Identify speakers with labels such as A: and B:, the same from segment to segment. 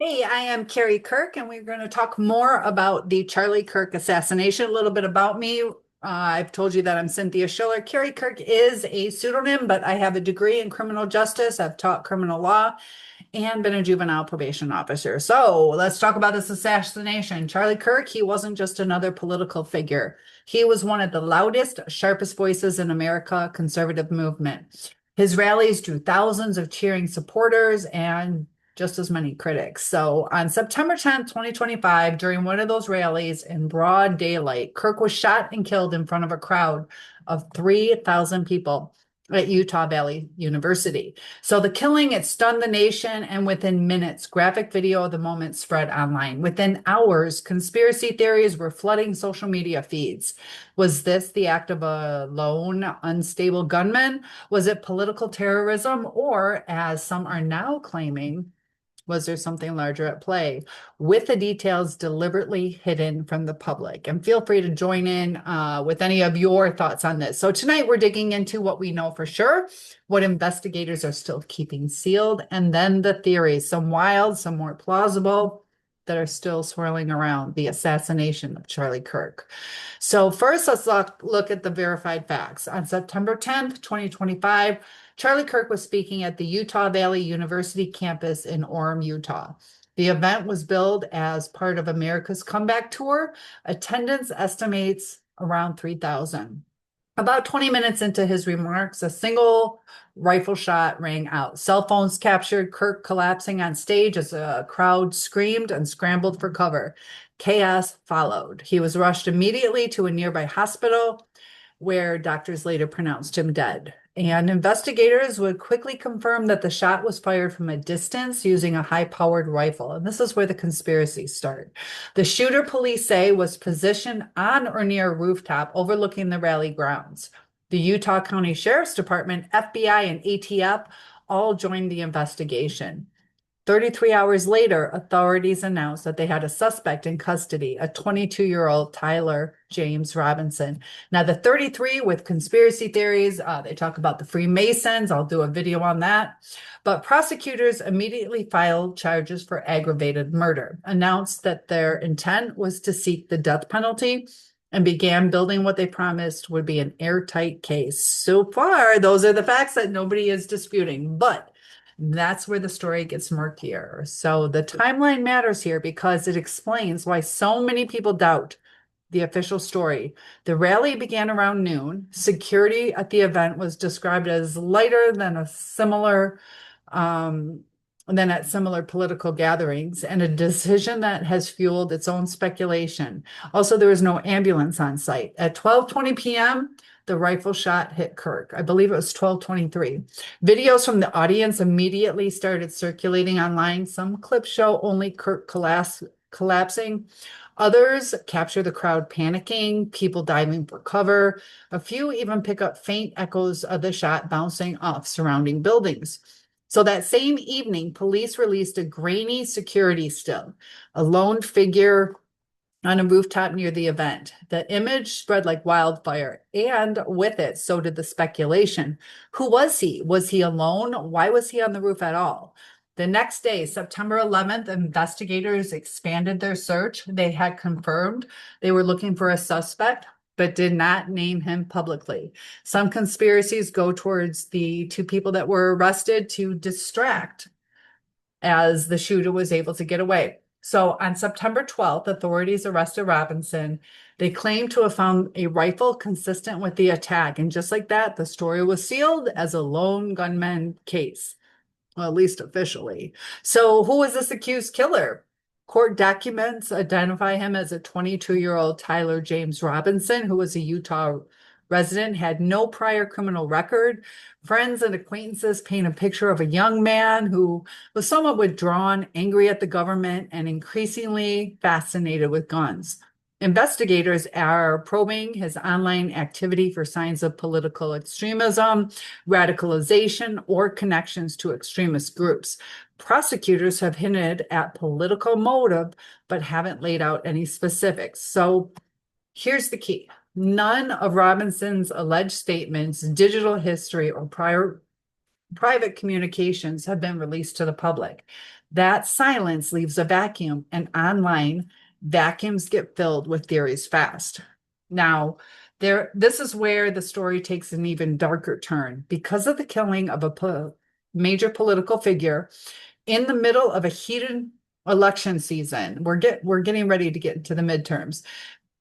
A: Hey, I am Carrie Kirk, and we're going to talk more about the Charlie Kirk assassination. A little bit about me. I've told you that I'm Cynthia Schiller. Carrie Kirk is a pseudonym, but I have a degree in criminal justice. I've taught criminal law and been a juvenile probation officer. So let's talk about this assassination. Charlie Kirk, he wasn't just another political figure. He was one of the loudest, sharpest voices in America conservative movement. His rallies drew thousands of cheering supporters and just as many critics. So on September 10th, 2025, during one of those rallies in broad daylight, Kirk was shot and killed in front of a crowd of 3,000 people at Utah Valley University. So the killing, it stunned the nation, and within minutes, graphic video of the moment spread online. Within hours, conspiracy theories were flooding social media feeds. Was this the act of a lone, unstable gunman? Was it political terrorism? Or, as some are now claiming, was there something larger at play? With the details deliberately hidden from the public. And feel free to join in with any of your thoughts on this. So tonight we're digging into what we know for sure, what investigators are still keeping sealed, and then the theories, some wild, some more plausible, that are still swirling around the assassination of Charlie Kirk. So first, let's look at the verified facts. On September 10th, 2025, Charlie Kirk was speaking at the Utah Valley University campus in Orem, Utah. The event was billed as part of America's Comeback Tour. Attendance estimates around 3,000. About 20 minutes into his remarks, a single rifle shot rang out. Cell phones captured Kirk collapsing on stage as a crowd screamed and scrambled for cover. Chaos followed. He was rushed immediately to a nearby hospital where doctors later pronounced him dead. And investigators would quickly confirm that the shot was fired from a distance using a high-powered rifle. And this is where the conspiracies start. The shooter, police say, was positioned on or near a rooftop overlooking the rally grounds. The Utah County Sheriff's Department, FBI, and ATF all joined the investigation. 33 hours later, authorities announced that they had a suspect in custody, a 22-year-old Tyler James Robinson. Now, the 33 with conspiracy theories, they talk about the Freemasons. I'll do a video on that. But prosecutors immediately filed charges for aggravated murder, announced that their intent was to seek the death penalty, and began building what they promised would be an airtight case. So far, those are the facts that nobody is disputing. But that's where the story gets murkier. So the timeline matters here because it explains why so many people doubt the official story. The rally began around noon. Security at the event was described as lighter than at similar political gatherings, and a decision that has fueled its own speculation. Also, there was no ambulance on site. At 12:20 p.m., the rifle shot hit Kirk. I believe it was 12:23. Videos from the audience immediately started circulating online. Some clips show only Kirk collapsing. Others capture the crowd panicking, people diving for cover. A few even pick up faint echoes of the shot bouncing off surrounding buildings. So that same evening, police released a grainy security still, a lone figure on a rooftop near the event. The image spread like wildfire, and with it, so did the speculation. Who was he? Was he alone? Why was he on the roof at all? The next day, September 11th, investigators expanded their search. They had confirmed they were looking for a suspect, but did not name him publicly. Some conspiracies go towards the two people that were arrested to distract as the shooter was able to get away. So on September 12th, authorities arrested Robinson. They claimed to have found a rifle consistent with the attack. And just like that, the story was sealed as a lone gunman case, well, at least officially. So who was this accused killer? Court documents identify him as a 22-year-old Tyler James Robinson, who was a Utah resident, had no prior criminal record. Friends and acquaintances paint a picture of a young man who was somewhat withdrawn, angry at the government, and increasingly fascinated with guns. Investigators are probing his online activity for signs of political extremism, radicalization, or connections to extremist groups. Prosecutors have hinted at political motive, but haven't laid out any specifics. So here's the key. None of Robinson's alleged statements, digital history, or prior private communications have been released to the public. That silence leaves a vacuum, and online vacuums get filled with theories fast. Now, this is where the story takes an even darker turn. Because of the killing of a major political figure in the middle of a heated election season, we're getting ready to get into the midterms.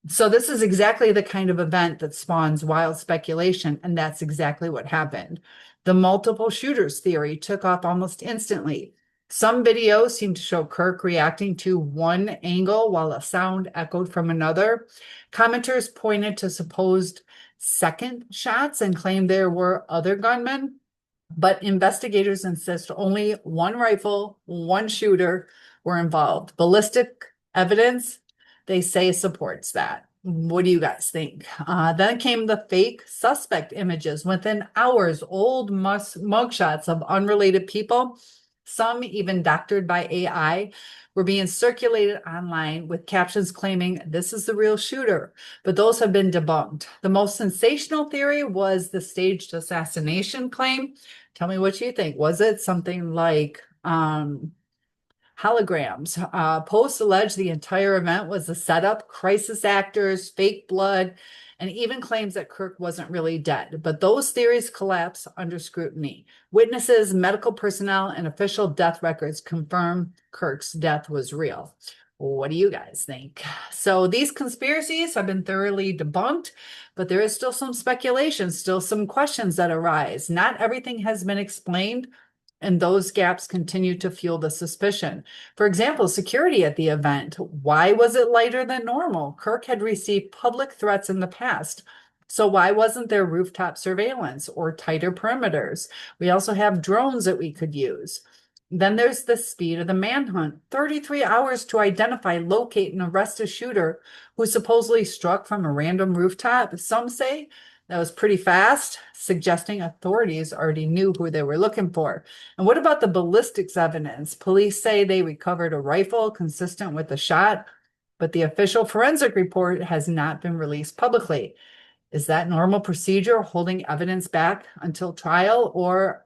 A: So this is exactly the kind of event that spawns wild speculation, and that's exactly what happened. The multiple shooters theory took off almost instantly. Some videos seem to show Kirk reacting to one angle while a sound echoed from another. Commenters pointed to supposed second shots and claimed there were other gunmen, but investigators insist only one rifle, one shooter were involved. Ballistic evidence, they say, supports that. What do you guys think? Then came the fake suspect images within hours, old mugshots of unrelated people, some even doctored by AI, were being circulated online with captions claiming this is the real shooter, but those have been debunked. The most sensational theory was the staged assassination claim. Tell me what you think. Was it something like holograms? Posts allege the entire event was a setup, crisis actors, fake blood, and even claims that Kirk wasn't really dead. But those theories collapse under scrutiny. Witnesses, medical personnel, and official death records confirm Kirk's death was real. What do you guys think? So these conspiracies have been thoroughly debunked, but there is still some speculation, still some questions that arise. Not everything has been explained, and those gaps continue to fuel the suspicion. For example, security at the event. Why was it lighter than normal? Kirk had received public threats in the past. So why wasn't there rooftop surveillance or tighter perimeters? We also have drones that we could use. Then there's the speed of the manhunt. 33 hours to identify, locate, and arrest a shooter who supposedly struck from a random rooftop. Some say that was pretty fast, suggesting authorities already knew who they were looking for. And what about the ballistics evidence? Police say they recovered a rifle consistent with the shot, but the official forensic report has not been released publicly. Is that normal procedure, holding evidence back until trial, or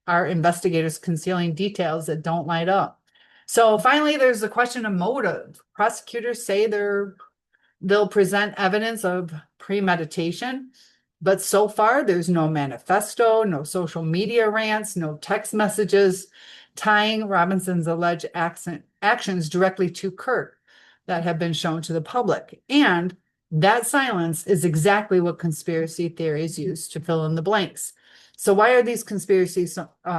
A: are investigators concealing details that don't light up? So finally, there's the question of motive. Prosecutors say they'll present evidence of premeditation, but so far there's no manifesto, no social media rants, no text messages tying Robinson's alleged actions directly to Kirk that have been shown to the public. And that silence is exactly what conspiracy theories use to fill in the blanks. So why are these conspiracies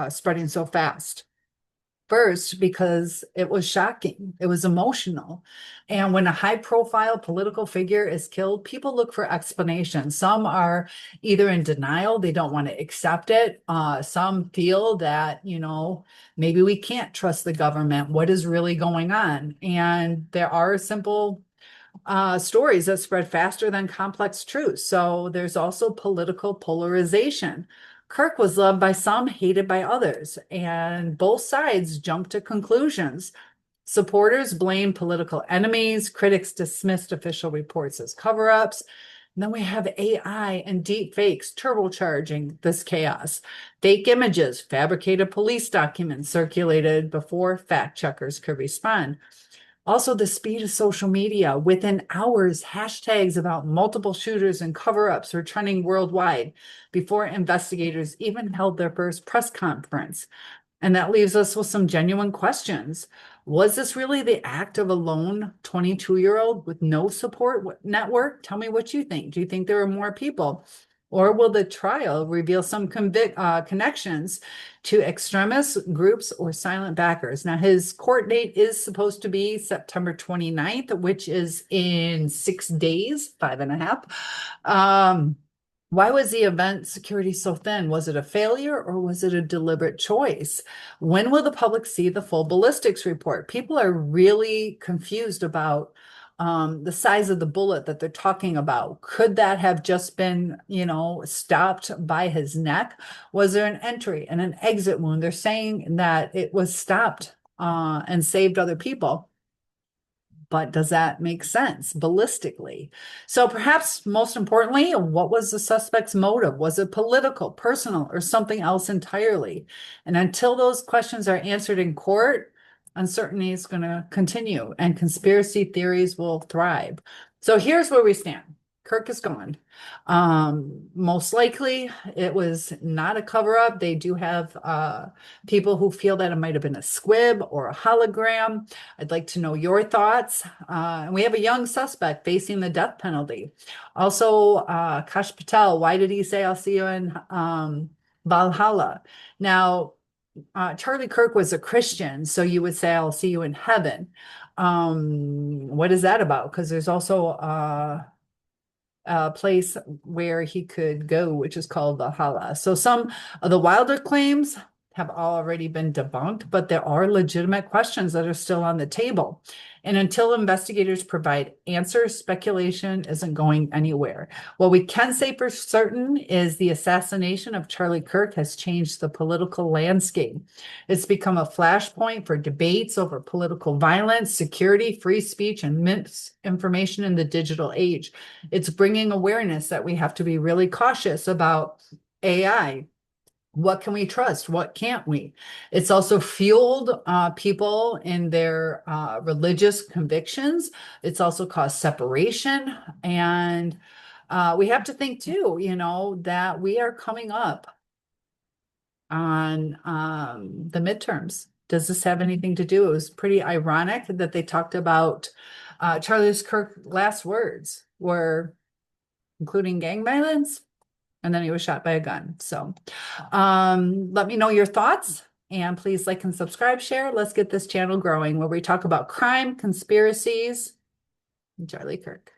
A: spreading so fast? First, because it was shocking. It was emotional. And when a high-profile political figure is killed, people look for explanations. Some are either in denial, they don't want to accept it. Some feel that, maybe we can't trust the government. What is really going on? And there are simple stories that spread faster than complex truths. So there's also political polarization. Kirk was loved by some, hated by others, and both sides jumped to conclusions. Supporters blamed political enemies, critics dismissed official reports as cover-ups. And then we have AI and deep fakes turbocharging this chaos. Fake images, fabricated police documents circulated before fact checkers could respond. Also, the speed of social media. Within hours, hashtags about multiple shooters and cover-ups were trending worldwide before investigators even held their first press conference. And that leaves us with some genuine questions. Was this really the act of a lone 22-year-old with no support network? Tell me what you think. Do you think there were more people? Or will the trial reveal some connections to extremist groups or silent backers? Now, his court date is supposed to be September 29th, which is in 6 days, 5.5. Why was the event security so thin? Was it a failure or was it a deliberate choice? When will the public see the full ballistics report? People are really confused about the size of the bullet that they're talking about. Could that have just been, stopped by his neck? Was there an entry and an exit wound? They're saying that it was stopped and saved other people. But does that make sense ballistically? So perhaps most importantly, what was the suspect's motive? Was it political, personal, or something else entirely? And until those questions are answered in court, uncertainty is going to continue and conspiracy theories will thrive. So here's where we stand. Kirk is gone. Most likely it was not a cover up. They do have people who feel that it might have been a squib or a hologram. I'd like to know your thoughts. And we have a young suspect facing the death penalty. Also, Kash Patel, why did he say, I'll see you in Valhalla? Now, Charlie Kirk was a Christian, so you would say, I'll see you in heaven. What is that about? Because there's also place where he could go, which is called Valhalla. So some of the wilder claims have already been debunked, but there are legitimate questions that are still on the table. And until investigators provide answers, speculation isn't going anywhere. What we can say for certain is the assassination of Charlie Kirk has changed the political landscape. It's become a flashpoint for debates over political violence, security, free speech, and misinformation in the digital age. It's bringing awareness that we have to be really cautious about AI. What can we trust? What can't we? It's also fueled people in their religious convictions. It's also caused separation. And we have to think too, that we are coming up on the midterms. Does this have anything to do? It was pretty ironic that they talked about Charlie Kirk's last words were including gang violence. And then he was shot by a gun. So let me know your thoughts and please like and subscribe, share. Let's get this channel growing where we talk about crime, conspiracies, and Charlie Kirk.